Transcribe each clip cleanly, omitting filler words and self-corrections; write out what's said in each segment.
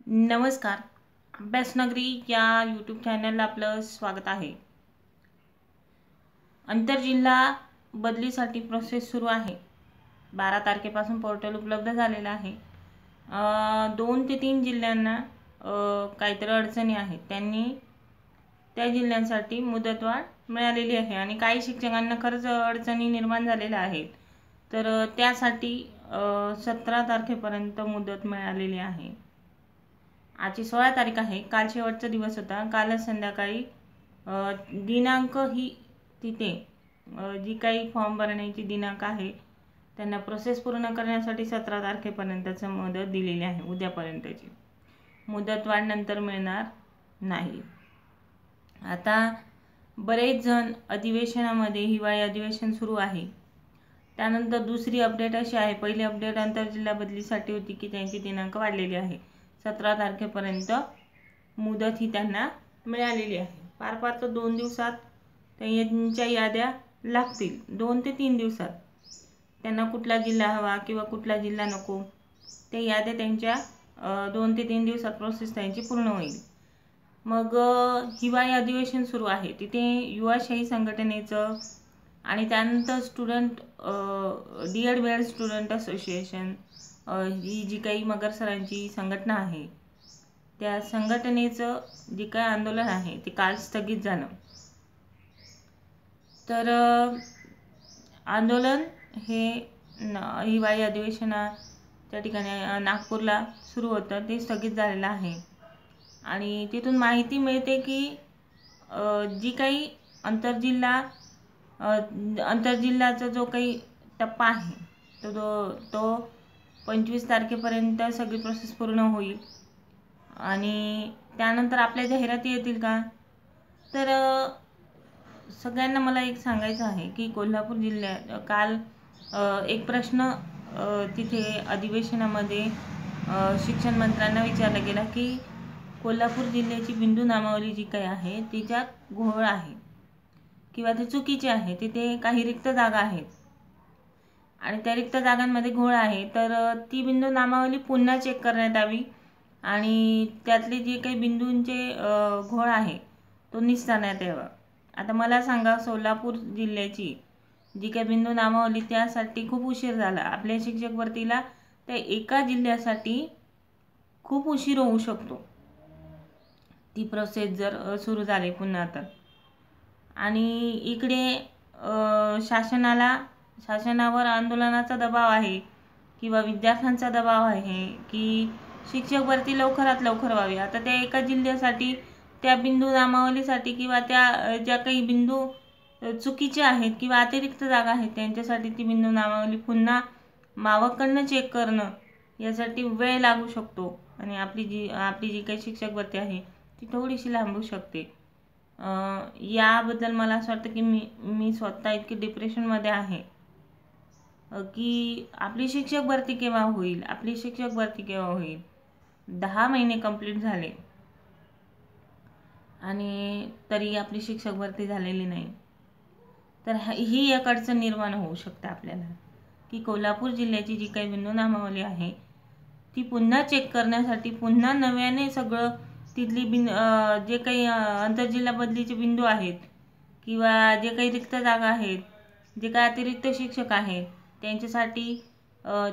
नमस्कार. अभ्यासनगरी या यूट्यूब चॅनलला आपलं स्वागत आहे. आंतरजिल्हा बदलीसाठी प्रोसेस सुरू आहे. 12 तारखेपासून पोर्टल उपलब्ध झालेलं आहे. 2 ते 3 जिल्ह्यांना काहीतरी अडचणी आहेत. त्यांनी त्या जिल्ह्यांसाठी मुदतवाढ मिळालेली आहे आणि काही शिक्षकांना खरंच अडचणी निर्माण झालेल्या आहेत. तर त्यासाठी 17 तारखेपर्यंत मुदत मिळालेली आहे. आजची 16 तारीख आहे. काल शेवटचा दिवस होता. कालच संध्याकाळी दिनांक ही तिथे जी काही फॉर्म भरण्याची दिनांक आहे त्यांना प्रोसेस पूर्ण करण्यासाठी 17 तारखेपर्यंतची मुदत दिलेली आहे. उद्यापर्यंतची मुदतवाढ नंतर मिळणार नाही. आता बरेच जण अधिवेशनामध्ये हिवाळी अधिवेशन सुरू आहे. त्यानंतर दुसरी अपडेट अशी आहे. पहिली अपडेट आंतरजिल्हा बदलीसाठी होती की त्यांची दिनांक वाढलेली आहे. 17 तारखेपर्यंत मुदत ही त्यांना मिळालेली आहे. फार तर 2 दिवसात त्यांच्या याद्या लागतील. 2 ते 3 दिवसात त्यांना कुठला जिल्हा हवा किंवा कुठला जिल्हा नको त्या याद्या त्यांच्या 2 ते 3 दिवसात प्रोसेस त्यांची पूर्ण होईल. मग हिवाळी अधिवेशन सुरू आहे. तिथे युवाशाही संघटनेचं आणि त्यानंतर student D.Ed. B.Ed. Student association ही जी काही मगर सरांची संघटना आहे त्या संघटनेचं जे काही आंदोलन आहे ते काल स्थगित झालं. तर आंदोलन हे हिवाळी अधिवेशनाच्या ठिकाणी नागपूरला सुरू होतं ते स्थगित झालेलं आहे. आणि तिथून माहिती मिळते की जी काही आंतरजिल्ह्याचा जो काही टप्पा आहे तो 25 तारखेपर्यंत सगळी प्रोसेस पूर्ण होईल. आणि त्यानंतर आपल्या जाहिराती येतील का? तर सगळ्यांना मला एक सांगायचं आहे की कोल्हापूर जिल्ह्यात काल एक प्रश्न तिथे अधिवेशनामध्ये शिक्षण मंत्र्यांना विचारला गेला की कोल्हापूर जिल्ह्याची बिंदू नामावली जी काही आहे तिच्यात घोळ आहे किंवा ते चुकीचे आहे. तिथे काही रिक्त जागा आहेत आणि त्या रिक्त जागांमध्ये घोळ आहे. तर ती बिंदू नामावली पुन्हा चेक करण्यात यावी आणि त्यातले जे काही बिंदूंचे घोळ आहे तो निस्तारण्यात यावा. आता मला सांगा, सोलापूर जिल्ह्याची जी काही बिंदू नामावली त्यासाठी खूप उशीर झाला. आपल्या शिक्षक भरतीला त्या एका जिल्ह्यासाठी खूप उशीर होऊ शकतो ती प्रोसेस जर सुरू झाली पुन्हा तर. आणि इकडे शासनावर आंदोलनाचा दबाव आहे किंवा विद्यार्थ्यांचा दबाव आहे की शिक्षक भरती लवकरात लवकर व्हावी. आता त्या एका जिल्ह्यासाठी त्या बिंदू नामावलीसाठी किंवा त्या ज्या काही बिंदू चुकीचे आहेत किंवा अतिरिक्त जागा आहेत त्यांच्यासाठी ती बिंदू नामावली पुन्हा मावकडनं चेक करणं यासाठी वेळ लागू शकतो आणि आपली जी काही शिक्षक भरती आहे ती थोडीशी लांबू शकते. याबद्दल मला असं वाटतं की मी स्वतः इतकी डिप्रेशनमध्ये आहे की आपली शिक्षक भरती केव्हा होईल. 10 महिने कंप्लीट झाले आणि तरी आपली शिक्षक भरती झालेली नाही. तर ही एक अडचण निर्माण होऊ शकते आपल्याला की कोल्हापूर जिल्ह्याची जी काही बिंदू नामावली आहे ती पुन्हा चेक करण्यासाठी पुन्हा नव्याने सगळं तिथली जे काही आंतरजिल्हा बदलीचे बिंदू आहेत किंवा जे काही रिक्त जागा आहेत, जे काही अतिरिक्त शिक्षक आहेत त्यांच्यासाठी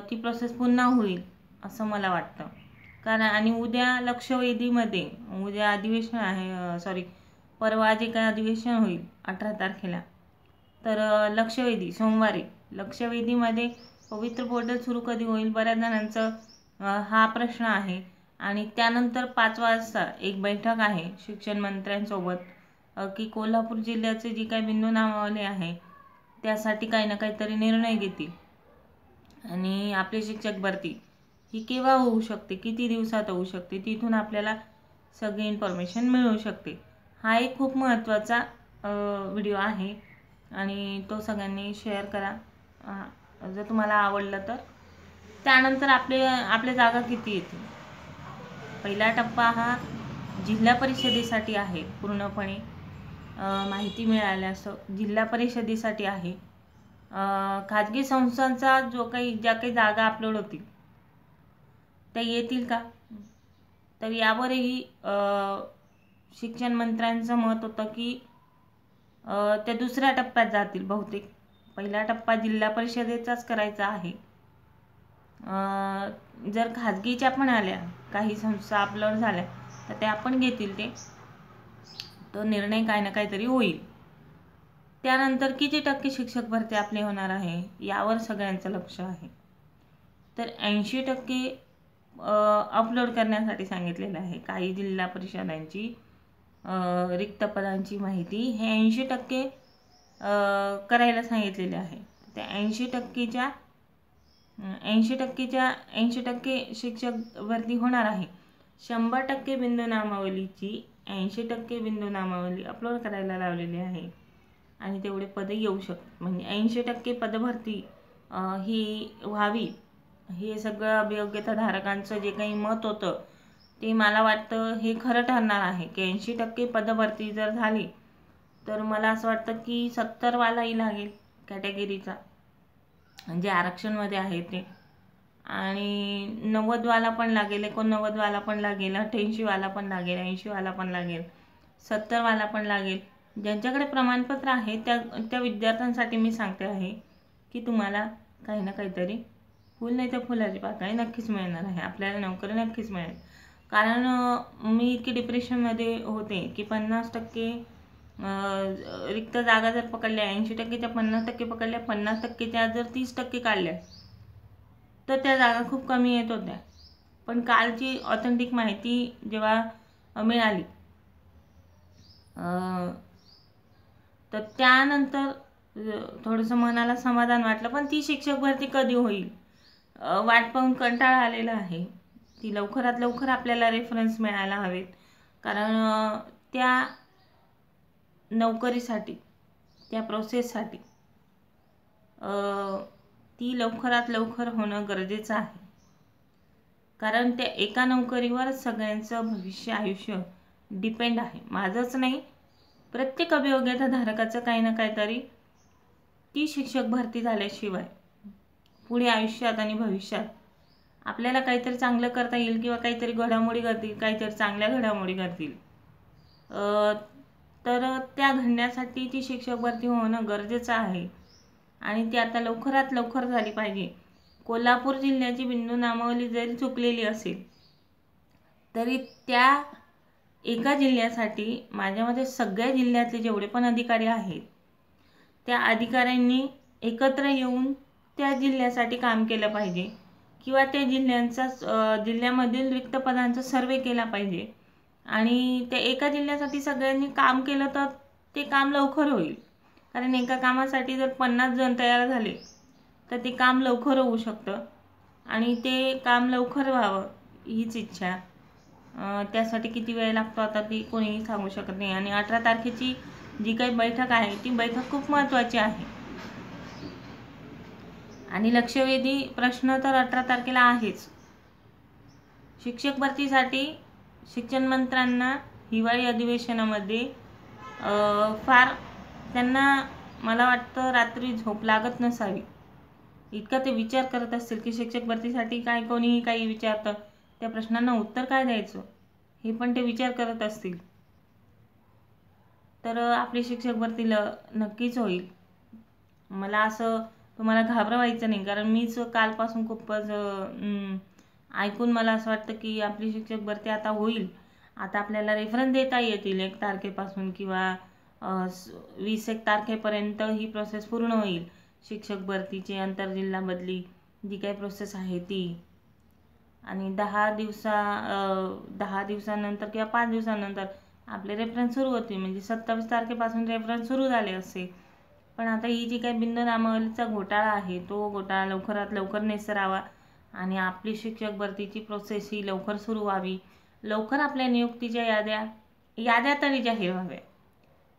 ती प्रोसेस पुन्हा होईल असं मला वाटतं. कारण आणि उद्या लक्षवेधीमध्ये उद्या अधिवेशन आहे, परवा जे काही अधिवेशन होईल 18 तारखेला तर लक्षवेधी सोमवारी लक्षवेधीमध्ये पवित्र पोर्टल सुरू कधी होईल बऱ्याच जणांचं हा प्रश्न आहे. आणि त्यानंतर 5 वाजता एक बैठक आहे शिक्षण मंत्र्यांसोबत की कोल्हापूर जिल्ह्याचे जी काही बिंदू नामावली आहे त्यासाठी काही ना काहीतरी निर्णय घेतील. आणि आपली शिक्षक भरती ही केव्हा होऊ शकते, किती दिवसात होऊ शकते, तिथून आपल्याला सगळी इन्फॉर्मेशन मिळू शकते. हा एक खूप महत्त्वाचा व्हिडिओ आहे आणि तो सगळ्यांनी शेअर करा जर तुम्हाला आवडलं तर. त्यानंतर आपल्या जागा किती येतील. पहिला टप्पा हा जिल्हा परिषदेसाठी आहे. पूर्णपणे माहिती मिळाल्यास जिल्हा परिषदेसाठी आहे. खाजगी संस्थांचा ज्या काही जागा अपलोड होतील त्या येतील का तर यावरही शिक्षण मंत्र्यांचं मत होतं की त्या दुसऱ्या टप्प्यात जातील बहुतेक. पहिला टप्पा जिल्हा परिषदेचाच करायचा आहे. जर खाजगीच्या पण आल्या, काही संस्था अपलोड झाल्या, तर त्या पण घेतील तो निर्णय काही ना काहीतरी होईल. त्यानंतर किती टक्के शिक्षक भरती आपली होणार आहे यावर सगळ्यांचं लक्ष आहे. तर 80% अपलोड करण्यासाठी सांगितलेलं आहे. काही जिल्हा परिषदांची रिक्त पदांची माहिती हे 80% करायला सांगितलेले आहे. त्या 80% शिक्षक भरती होणार आहे. 100% बिंदू नामावलीची 80% बिंदू नामावली अपलोड करायला लावलेली आहे आणि तेवढे पद येऊ शकतात. म्हणजे 80% पदभरती ही व्हावी हे सगळं अभियोग्यताधारकांचं जे काही मत होतं ते मला वाटतं हे खरं ठरणार आहे की 80% पदभरती जर झाली तर मला असं वाटतं की 70 वालाही लागेल कॅटेगरीचा, म्हणजे आरक्षणमध्ये आहे ते, आणि 90 वाला पण लागेल, 89 वाला पण लागेल, 88 वाला पण लागेल, 80 वाला पण लागेल, 70 वाला पण लागेल. ज्यांच्याकडे प्रमाणपत्र आहे त्या विद्यार्थ्यांसाठी मी सांगते आहे की तुम्हाला काही ना काहीतरी फुल नाही तर फुलाची पाकळी नक्कीच मिळणार आहे. आपल्याला नोकरी नक्कीच मिळेल. कारण मी इतकी डिप्रेशनमध्ये होते की 50% रिक्त जागा जर पकडल्या, 80%च्या 50% पकडल्या, 50%च्या जर 30% काढल्या तर त्या जागा खूप कमी येत होत्या. पण कालची ऑथेंटिक माहिती जेव्हा मिळाली तर त्यानंतर थोडंसं मनाला समाधान वाटलं. पण ती शिक्षक भरती कधी होईल वाट पाहून कंटाळा आलेला आहे. ती लवकरात लवकर आपल्याला रेफरन्स मिळायला हवेत. कारण त्या नोकरीसाठी, त्या प्रोसेससाठी ती लवकरात लवकर होणं गरजेचं आहे. कारण त्या एका नोकरीवर सगळ्यांचं भविष्य आयुष्य डिपेंड आहे. माझंच नाही, प्रत्येक अभियोग्यताधारकाचं काही ना काहीतरी ती शिक्षक भरती झाल्याशिवाय पुढे आयुष्यात आणि भविष्यात आपल्याला काहीतरी चांगलं करता येईल किंवा काहीतरी घडामोडी घडतील, काहीतरी चांगल्या घडामोडी घडतील, तर त्या घडण्यासाठी ती शिक्षक भरती होणं गरजेचं आहे आणि ती आता लवकरात लवकर झाली पाहिजे. कोल्हापूर जिल्ह्याची बिंदू नामावली जरी चुकलेली असेल तरी त्या एका जिल्ह्यासाठी माझ्या मते सगळ्या जिल्ह्यातले जेवढे पण अधिकारी आहेत त्या अधिकाऱ्यांनी एकत्र येऊन त्या जिल्ह्यासाठी काम केलं पाहिजे किंवा त्या जिल्ह्यामधील रिक्त पदांचा सर्वे केला पाहिजे आणि त्या एका जिल्ह्यासाठी सगळ्यांनी काम केलं तर ते काम लवकर होईल. कारण एका कामासाठी जर 50 जण तयार झाले तर ते काम लवकर होऊ शकतं आणि ते काम लवकर व्हावं हीच इच्छा. त्यासाठी किती वेळ लागतो आता ती कोणीही सांगू शकत नाही. आणि 18 तारखेची जी काही बैठक आहे ती बैठक खूप महत्त्वाची आहे आणि लक्षवेधी प्रश्न तर 18 तारखेला आहेच. शिक्षक भरतीसाठी शिक्षण मंत्र्यांना हिवाळी अधिवेशनामध्ये फार त्यांना मला वाटतं रात्री झोप लागत नसावी इतका ते विचार करत असतील की शिक्षक भरतीसाठी काय कोणीही काही विचारतं त्या प्रश्नांना उत्तर काय द्यायचं हे पण ते विचार करत असतील. तर आपली शिक्षक भरती नक्कीच होईल. मला असं तुम्हाला घाबरवायचं नाही, कारण मीच कालपासून खूपच ऐकून मला असं वाटतं की आपली शिक्षक भरती आता होईल. आता आपल्याला रेफरन्स देता येतील 1 तारखेपासून किंवा 20-1 तारखेपर्यंत ही प्रोसेस पूर्ण होईल. शिक्षक भरतीची आंतरजिल्हा बदली जी काही प्रोसेस आहे ती, आणि 10 दिवसानंतर किंवा 5 दिवसानंतर आपले रेफरन्स सुरू होतील. म्हणजे 27 तारखेपासून रेफरन्स सुरू झाले असते. पण आता ही जी काही बिंदू नामावलीचा घोटाळा आहे तो घोटाळा लवकरात लवकर निसरावा आणि आपली शिक्षक भरतीची प्रोसेस ही लवकर सुरू व्हावी. लवकर आपल्या नियुक्तीच्या याद्या तरी जाहीर व्हाव्या.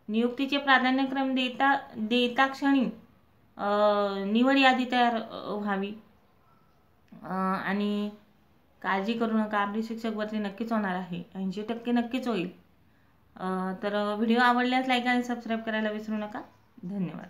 नियुक्तीचे प्राधान्यक्रम देता क्षणी निवड यादी तयार व्हावी. आणि काळजी करू नका, आपली शिक्षक भरती नक्कीच होणार आहे. 80% नक्कीच होईल. तर व्हिडिओ आवडल्यास लाईक आणि सबस्क्राईब करायला विसरू नका. धन्यवाद.